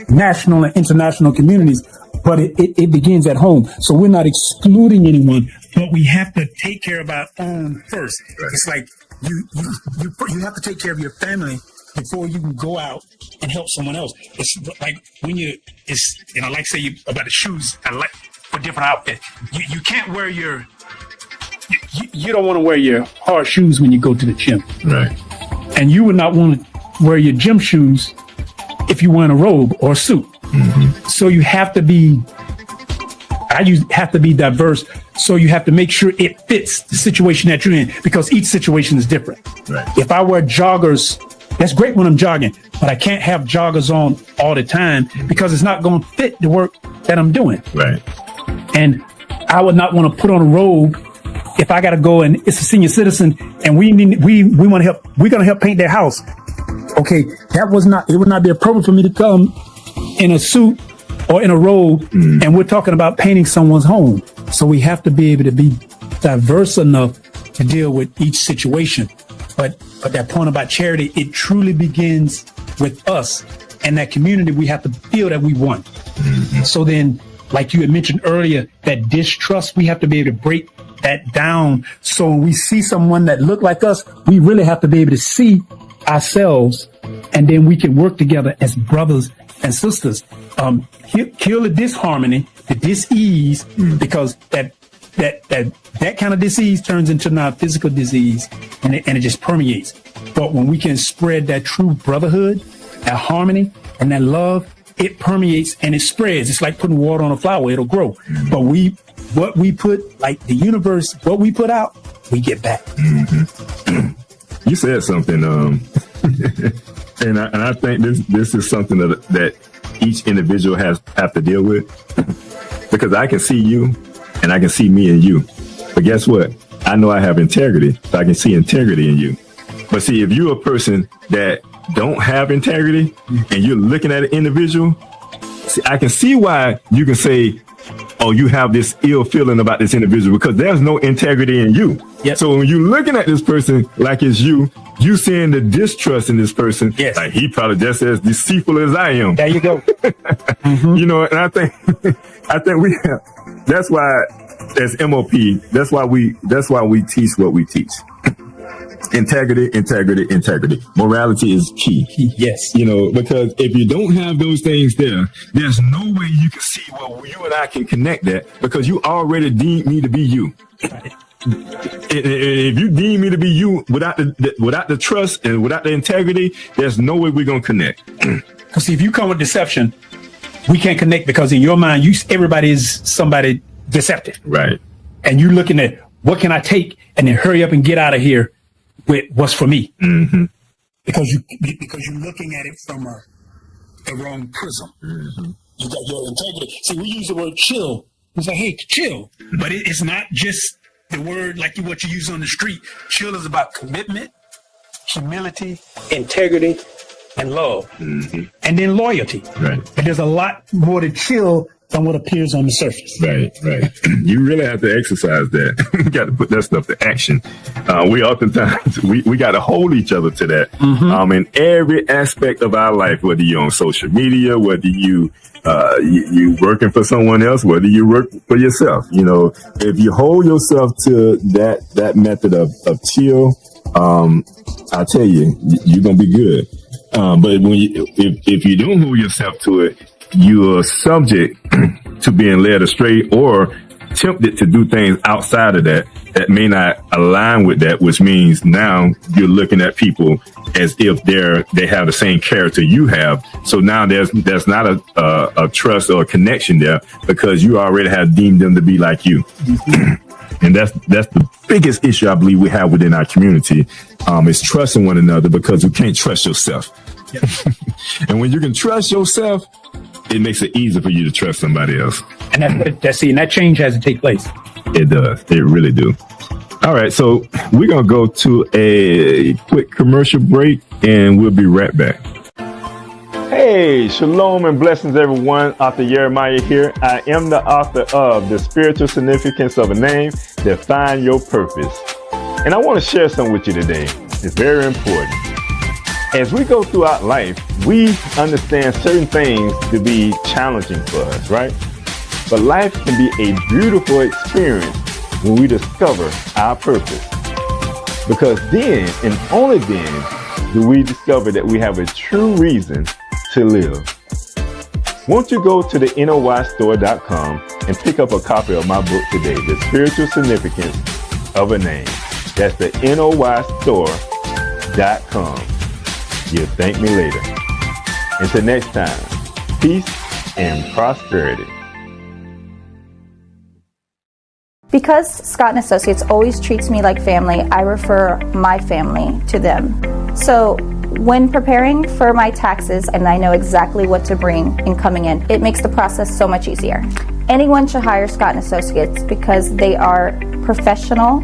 national and international communities. But it begins at home. So we're not excluding anyone, but we have to take care of our own first. Right. It's like you have to take care of your family before you can go out and help someone else. It's like when like say you about the shoes, I like for different outfit. You can't wear you don't want to wear your hard shoes when you go to the gym. Right. And you would not want to wear your gym shoes if you're wearing a robe or a suit. So you have to be diverse. So you have to make sure it fits the situation that you're in, because each situation is different. Right. If I wear joggers, that's great when I'm jogging, but I can't have joggers on all the time because it's not going to fit the work that I'm doing. Right. And I would not want to put on a robe if I got to go and it's a senior citizen and we want to help. We're going to help paint their house. Okay, it would not be appropriate for me to come in a suit or in a road, and we're talking about painting someone's home. So we have to be able to be diverse enough to deal with each situation. But that point about charity, it truly begins with us and that community. We have to feel that we won. So then, like you had mentioned earlier, that distrust, we have to be able to break that down. So when we see someone that look like us, we really have to be able to see ourselves, and then we can work together as brothers and sisters. Kill the disharmony, the dis-ease, because that kind of disease turns into now physical disease, and it just permeates. But when we can spread that true brotherhood, that harmony, and that love, it permeates and it spreads. It's like putting water on a flower; it'll grow. But what we put, like the universe, what we put out, we get back. You said something, and I think this is something that each individual have to deal with, because I can see you and I can see me in you. But guess what? I know I have integrity, so I can see integrity in you. But see, if you're a person that don't have integrity and you're looking at an individual, see, I can see why you can say, oh, you have this ill feeling about this individual, because there's no integrity in you. Yep. So when you're looking at this person like it's you seeing the distrust in this person. Yes. Like he probably just as deceitful as I am. There you go. You know, and I think we have, that's why as MOP, that's why we teach what we teach. Integrity. Morality is key. Yes. You know, because if you don't have those things there, there's no way you can see, well, you and I can connect that, because you already deemed me to be you. Right. If you deem me to be you without the trust and without the integrity, there's no way we're going to connect. Because if you come with deception, we can't connect, because in your mind, everybody is somebody deceptive. Right. And you're looking at, what can I take? And then hurry up and get out of here with what's for me. Mm-hmm. Because you're looking at it from the wrong prism. Mm-hmm. You got your integrity. See, we use the word chill. It's like, hey, chill. But it's not just the word like what you use on the street. Chill is about commitment, humility, integrity, and love. Mm-hmm. And then loyalty. Right. And there's a lot more to chill than what appears on the surface. Right. You really have to exercise that. You got to put that stuff to action. We oftentimes, we got to hold each other to that. Mm-hmm. In every aspect of our life, whether you're on social media, whether you working for someone else, whether you work for yourself, you know, if you hold yourself to that method of chill, I tell you, you're going to be good. But if you don't hold yourself to it, you are subject to being led astray or tempted to do things outside of that may not align with that, which means now you're looking at people as if they have the same character you have. So now there's not a trust or a connection there, because you already have deemed them to be like you. And that's the biggest issue I believe we have within our community, is trusting one another, because you can't trust yourself. Yep. And when you can trust yourself, it makes it easier for you to trust somebody else. And that change has to take place. It does. It really do. All right. So we're going to go to a quick commercial break, and we'll be right back. Hey, shalom and blessings, everyone. Author Jeremiah here. I am the author of The Spiritual Significance of a Name, Define Your Purpose. And I want to share something with you today. It's very important. As we go throughout life, we understand certain things to be challenging for us, right? But life can be a beautiful experience when we discover our purpose. Because then, and only then, do we discover that we have a true reason to live. Won't you go to the NOYstore.com and pick up a copy of my book today, The Spiritual Significance of a Name. That's the NOYstore.com. You'll thank me later. Until next time, peace and prosperity. Because Scott & Associates always treats me like family, I refer my family to them. So when preparing for my taxes, and I know exactly what to bring in coming in, it makes the process so much easier. Anyone should hire Scott & Associates because they are professional,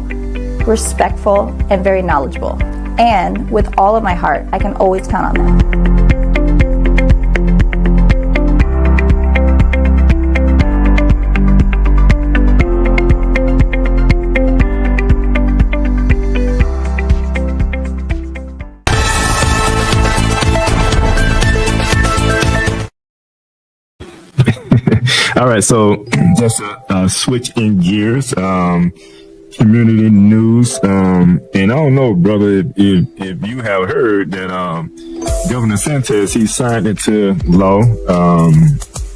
respectful, and very knowledgeable. And with all of my heart, I can always count on them. All right, so just a switch in gears. Community news. And I don't know, brother, if you have heard that Governor Santos, he signed into law.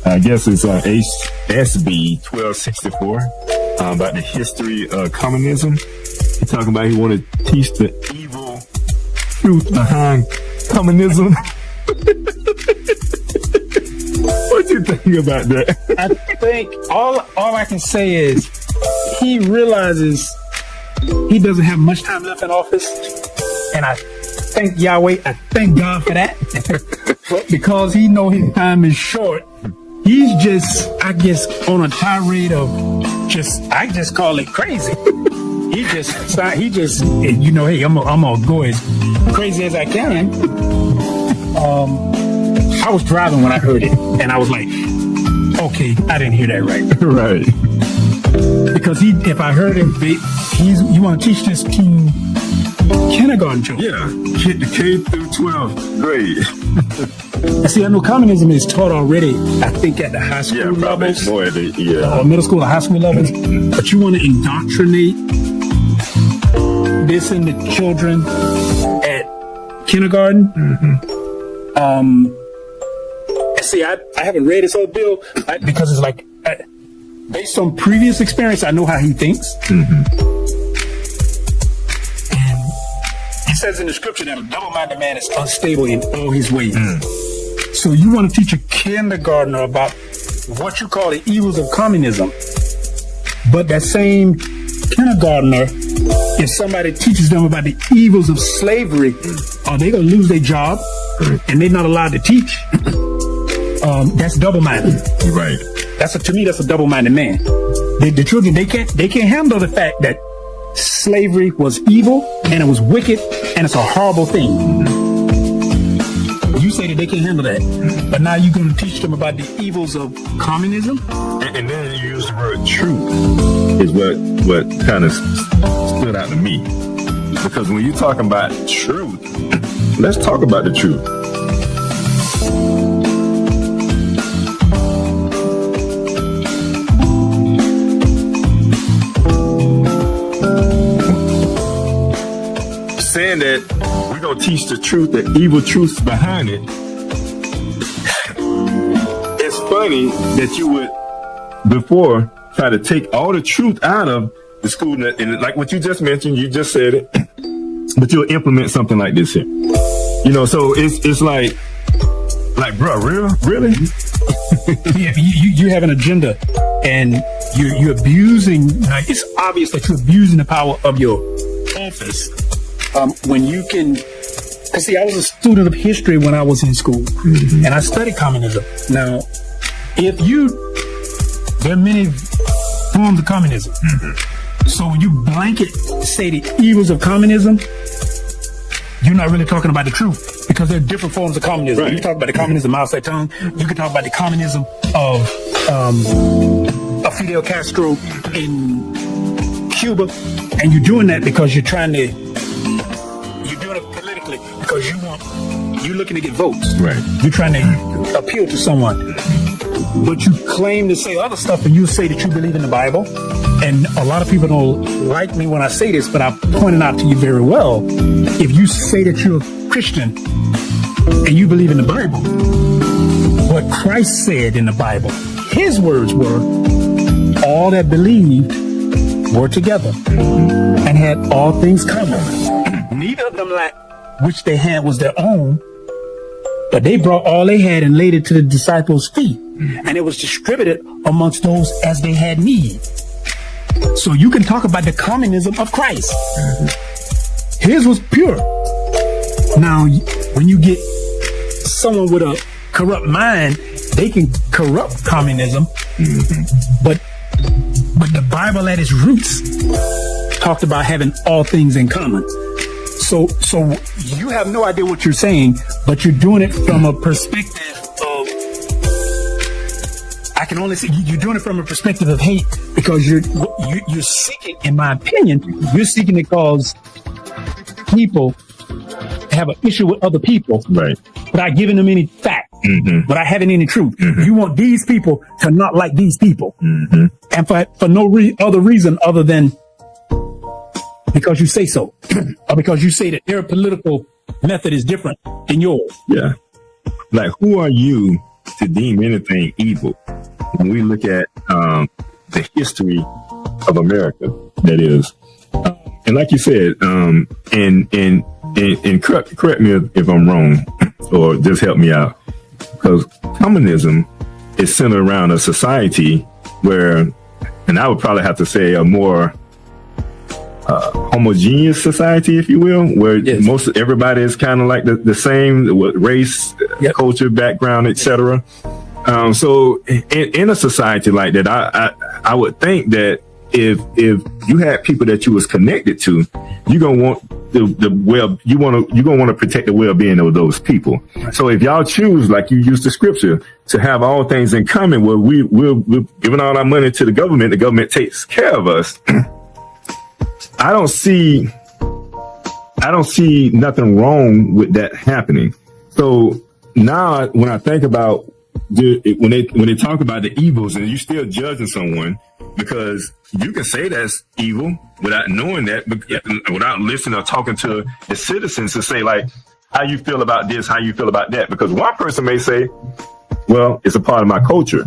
I guess it's SB 1264 about the history of communism. He's talking about he want to teach the evil truth behind communism. What do you think about that? I think all I can say is he realizes he doesn't have much time left in office, and I thank Yahweh, I thank God for that. But because he know his time is short, he's just, I guess, on a tirade of I just call it crazy. He just, you know, hey, I'm gonna go as crazy as I can. I was driving when I heard it, and I was like, okay, I didn't hear that right. Right. Because if I heard him, you want to teach this to kindergarten children. Yeah, the K through 12th grade. See, I know communism is taught already, I think, at the high school levels. More at the, or middle school or high school levels. But you want to indoctrinate this in the children at kindergarten. See, I haven't read his whole bill because it's like, based on previous experience, I know how he thinks. And it says in the scripture that a double-minded man is unstable in all his ways. So you want to teach a kindergartner about what you call the evils of communism, but that same kindergartner, if somebody teaches them about the evils of slavery, are they going to lose their job and they're not allowed to teach? That's double-minded. Right. To me, that's a double-minded man. The children, they can't handle the fact that slavery was evil and it was wicked and it's a horrible thing. You say that they can't handle that, but now you're going to teach them about the evils of communism? And then you use the word truth is what kind of stood out to me. Because when you're talking about truth, let's talk about the truth. Saying that we're going to teach the truth, the evil truths behind it. It's funny that you would, before, try to take all the truth out of the school, and like what you just mentioned, you just said it, but you'll implement something like this here. You know, so it's like, bro, really? Yeah, you have an agenda, and you're abusing. It's obvious that you're abusing the power of your office. When you can, because see, I was a student of history when I was in school, and I studied communism. Now, there are many forms of communism. So when you blanket say the evils of communism, you're not really talking about the truth, because there are different forms of communism. Right. You talk about the communism of Mao Zedong. You can talk about the communism of Fidel Castro in Cuba, and you're doing that because you're doing it politically because you're looking to get votes. Right. You're trying to appeal to someone, but you claim to say other stuff, and you say that you believe in the Bible. And a lot of people don't like me when I say this, but I pointed out to you very well. If you say that you're a Christian and you believe in the Bible, what Christ said in the Bible, his words were, all that believed were together and had all things common. Neither of them lacked which they had was their own, but they brought all they had and laid it to the disciples' feet, and it was distributed amongst those as they had need. So you can talk about the communism of Christ. His was pure. Now, when you get someone with a corrupt mind, they can corrupt communism, but the Bible at its roots talked about having all things in common. So you have no idea what you're saying, but you're doing it from a perspective of, I can only say you're doing it from a perspective of hate, because you're seeking, in my opinion, you're seeking to cause people to have an issue with other people, right, without giving them any fact. without having any truth. You want these people to not like these people. And for no other reason other than because you say so, or because you say that their political method is different than yours. Yeah. Like, who are you to deem anything evil? When we look at the history of America, that is. And like you said, and correct me if I'm wrong, or just help me out, because communism is centered around a society where, and I would probably have to say a more homogeneous society, if you will, where most everybody is kind of like the same race, culture, background, etc. So in a society like that, I would think that if you had people that you was connected to, you're gonna want you're gonna want to protect the well-being of those people. Right. So if y'all choose, like you use the scripture, to have all things in common, where we're giving all our money to the government takes care of us. I don't see nothing wrong with that happening. So now when I think about when they talk about the evils, and you're still judging someone because you can say that's evil without knowing that, without listening or talking to the citizens to say, like, how you feel about this, how you feel about that. Because one person may say, well, it's a part of my culture.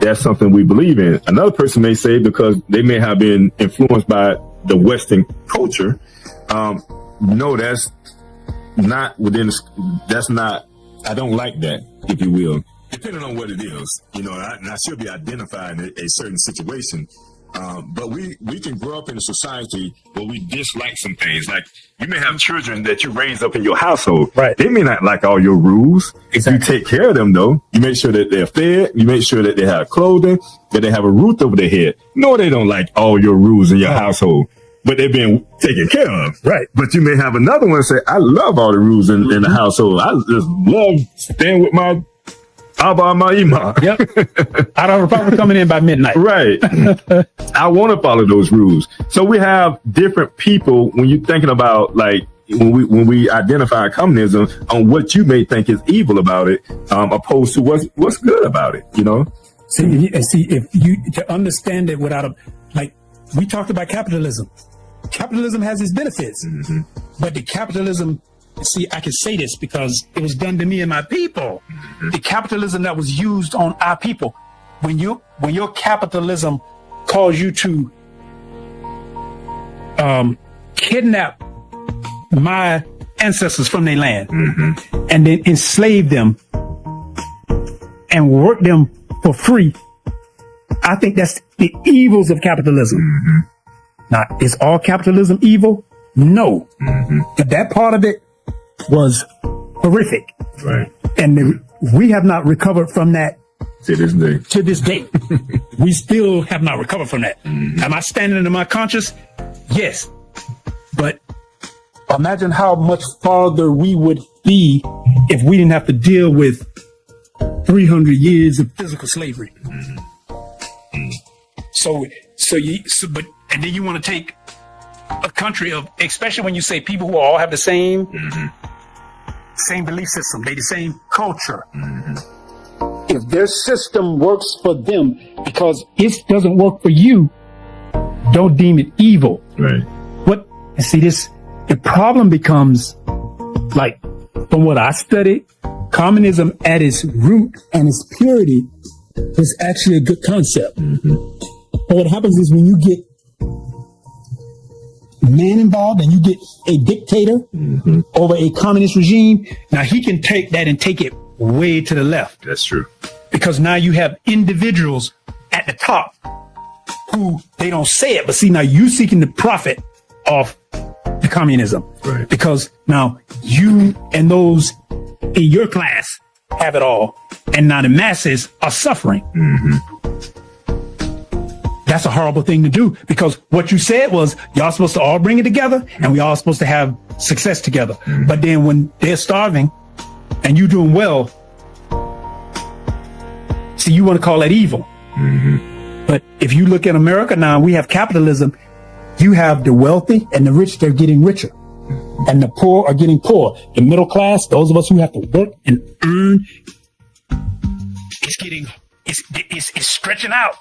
That's something we believe in. Another person may say, because they may have been influenced by the Western culture, no, that's not, I don't like that, if you will. Depending on what it is, and I should be identifying a certain situation. But we can grow up in a society where we dislike some things. Like, you may have children that you raise up in your household. Right. They may not like all your rules. Exactly. You take care of them, though. You make sure that they're fed. You make sure that they have clothing, that they have a roof over their head. No, they don't like all your rules in your household, but they've been taken care of. Right. But you may have another one say, I love all the rules in the household. I just love staying with my Abba, my Ima. Yep. I don't have a problem coming in by midnight. Right. I want to follow those rules. So we have different people when you're thinking about, like, when we identify communism, on what you may think is evil about it, opposed to what's good about it, See, if you to understand it without we talked about capitalism. Capitalism has its benefits, but the capitalism. See, I can say this because it was done to me and my people. The capitalism that was used on our people. When your capitalism calls you to kidnap my ancestors from their land and then enslave them and work them for free, I think that's the evils of capitalism. Now, is all capitalism evil? No. But that part of it was horrific. Right. And we have not recovered from that to this day. We still have not recovered from that. Am I standing in my conscience? Yes. But imagine how much farther we would be if we didn't have to deal with 300 years of physical slavery. And then you want to take a country of, especially when you say people who all have the same belief system, they the same culture. If their system works for them because it doesn't work for you, don't deem it evil. Right. The problem becomes, like, from what I studied, communism at its root and its purity is actually a good concept. But what happens is when you get man involved and you get a dictator over a communist regime, now he can take that and take it way to the left. That's true. Because now you have individuals at the top who, they don't say it, but see, now you seeking the profit off the communism. Right. Because now you and those in your class have it all, and now the masses are suffering. That's a horrible thing to do, because what you said was y'all supposed to all bring it together and we all supposed to have success together. But then when they're starving and you doing well, see, you want to call that evil. But if you look at America now, we have capitalism. You have the wealthy and the rich, they're getting richer. And the poor are getting poor. The middle class, those of us who have to work and earn it's stretching out.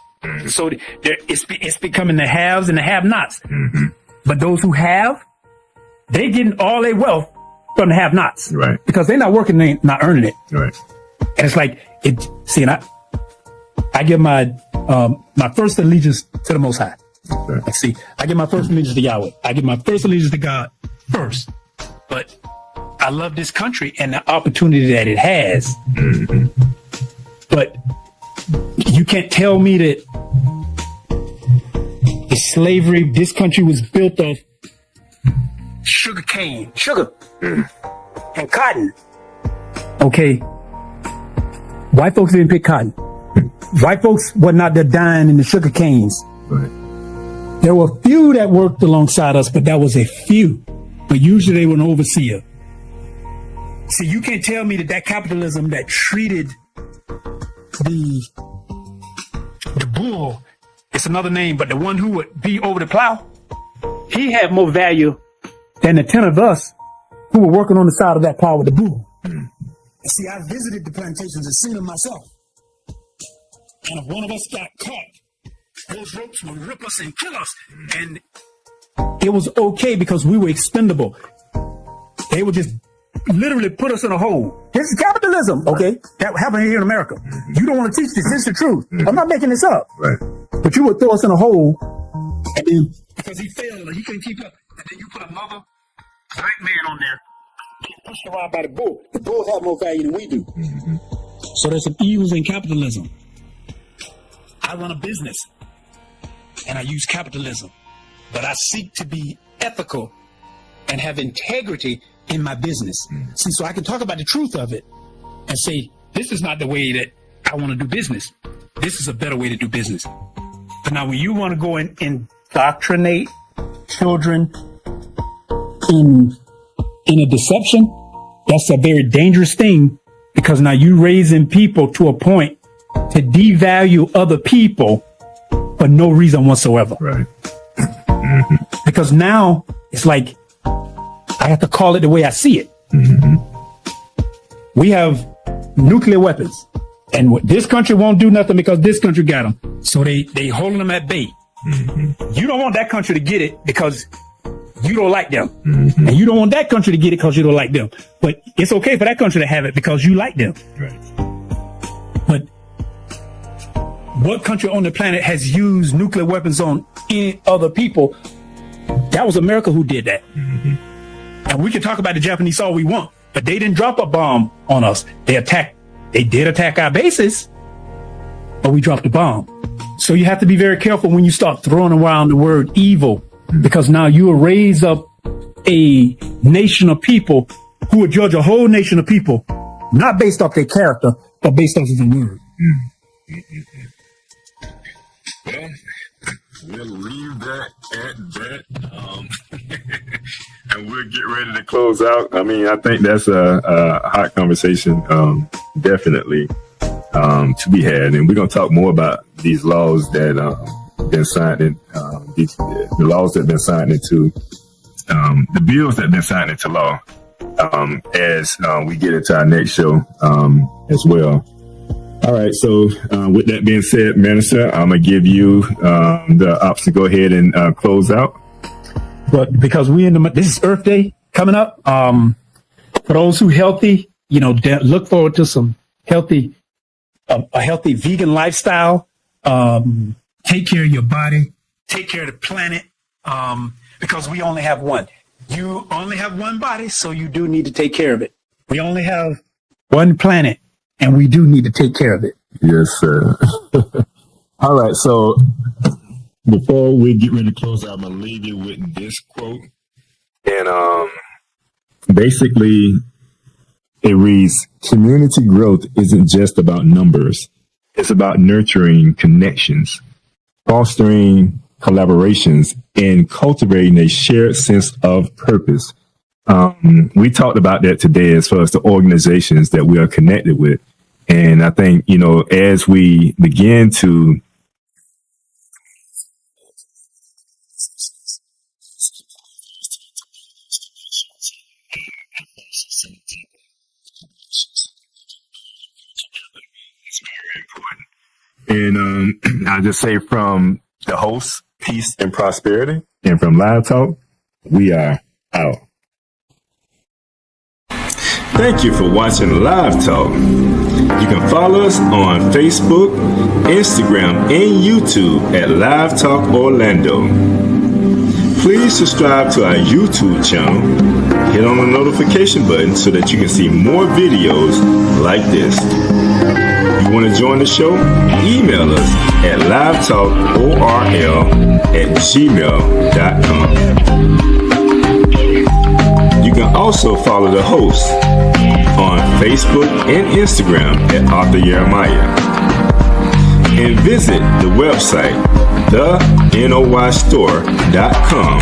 So it's becoming the haves and the have-nots. But those who have, they getting all their wealth from the have-nots. Right. Because they're not working, they're not earning it. Right. And it's like and I give my first allegiance to the Most High. Okay. See, I give my first allegiance to Yahweh. I give my first allegiance to God first. But I love this country and the opportunity that it has. But you can't tell me that the slavery, this country was built off sugar, and cotton. Okay. White folks didn't pick cotton. White folks were not there dying in the sugar canes. Right. There were few that worked alongside us, but that was a few. But usually they were an overseer. See, you can't tell me that capitalism that treated the bull, it's another name, but the one who would be over the plow, he had more value than the 10 of us who were working on the side of that plow with the bull. See, I visited the plantations and seen them myself. And if one of us got caught, those ropes would rip us and kill us. And it was okay because we were expendable. They would just literally put us in a hole. This is capitalism, okay? That happened here in America. You don't want to teach this. This is the truth. I'm not making this up. Right. But you would throw us in a hole, and then because he failed or he couldn't keep up, and then you put another black man on there, pushed around by the bull. The bull have more value than we do. So there's some evils in capitalism. I run a business, and I use capitalism, but I seek to be ethical and have integrity in my business. See, so I can talk about the truth of it and say, this is not the way that I want to do business. This is a better way to do business. But now when you want to go and indoctrinate children in a deception, that's a very dangerous thing, because now you're raising people to a point to devalue other people for no reason whatsoever. Right. Because now it's like, I have to call it the way I see it. We have nuclear weapons, and this country won't do nothing because this country got them. So they holding them at bay. You don't want that country to get it because you don't like them. And you don't want that country to get it because you don't like them. But it's okay for that country to have it because you like them. Right. But what country on the planet has used nuclear weapons on any other people? That was America who did that. And we can talk about the Japanese all we want, but they didn't drop a bomb on us. They did attack our bases, but we dropped a bomb. So you have to be very careful when you start throwing around the word evil, because now you will raise up a nation of people who will judge a whole nation of people, not based off their character, but based off of the word. Well, we'll leave that at that. And we'll get ready to close out. I mean, I think that's a hot conversation, definitely, to be had. And we're going to talk more about these laws that been signed in, the laws that have been signed into, the bills that have been signed into law, as we get into our next show as well. All right. So with that being said, Minister, I'm going to give you the option to go ahead and close out. But because this is Earth Day coming up, for those who healthy, look forward to some a healthy vegan lifestyle. Take care of your body, take care of the planet, because we only have one. You only have one body, so you do need to take care of it. We only have one planet, and we do need to take care of it. Yes, sir. All right. So before we get ready to close out, I'm going to leave you with this quote. And basically, it reads, community growth isn't just about numbers. It's about nurturing connections, fostering collaborations, and cultivating a shared sense of purpose. We talked about that today as far as the organizations that we are connected with. And I think, as we begin to And I just say from the host, peace and prosperity, and from Live Talk, we are out. Thank you for watching Live Talk. You can follow us on Facebook, Instagram, and YouTube at Live Talk Orlando. Please subscribe to our YouTube channel. Hit on the notification button so that you can see more videos like this. You want to join the show? Email us at livetalkorl@gmail.com. You can also follow the host on Facebook and Instagram at Arthur Jeremiah. And visit the website, thenoystore.com,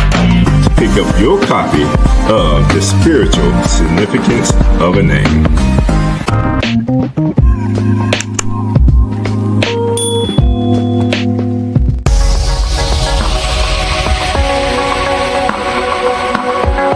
to pick up your copy of The Spiritual Significance of a Name.